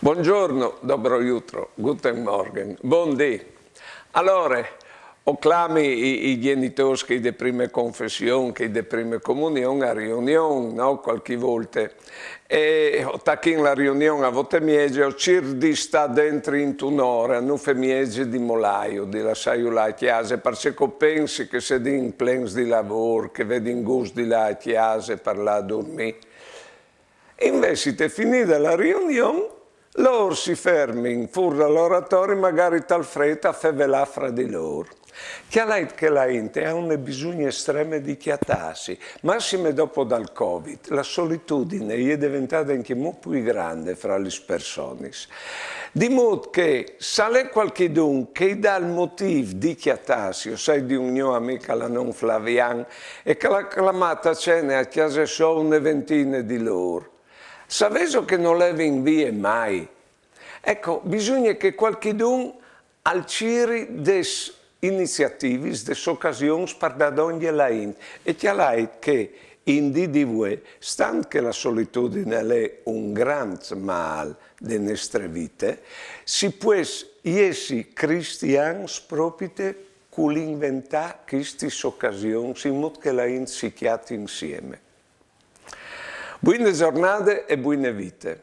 Buongiorno, dobro jutro, guten Morgen, buon dì. Allora, ho clami i genitori che di prima confessione, che di prima comunione a riunione, no? Qualche volta. E ho tacchino la riunione a volte miege, ho cirdi sta dentro in un'ora, non fa miege di molaio, di lasciare la chiesa, perché pensi che se di in plens di lavoro, che vedi in gusto di la chiesa per la dormire. Invece, è finita la riunione, loro si fermano fuori dall'oratorio, magari tal fretta a fevelà fra di loro. Che la gente ha un bisogno estremo di chiatarsi, massime dopo dal Covid. La solitudine è diventata anche molto più grande fra le persone. Di modo che se qualcuno che dà il motivo di chiatarsi, o sai di un mio amico, la non Flavian, e che l'ha chiamata a cena a chiesa solo una ventina di loro. Sapevo che non le invia mai. Ecco, bisogna che qualcuno alciri des iniziative, des occasioni per dare ogni lain. E chiarai che in DDV, stando che la solitudine è un grande mal delle nostre vite, si può essere cristiani proprio con l'inventare queste occasioni in modo che la gente si chiati insieme. Buone giornate e buone vite.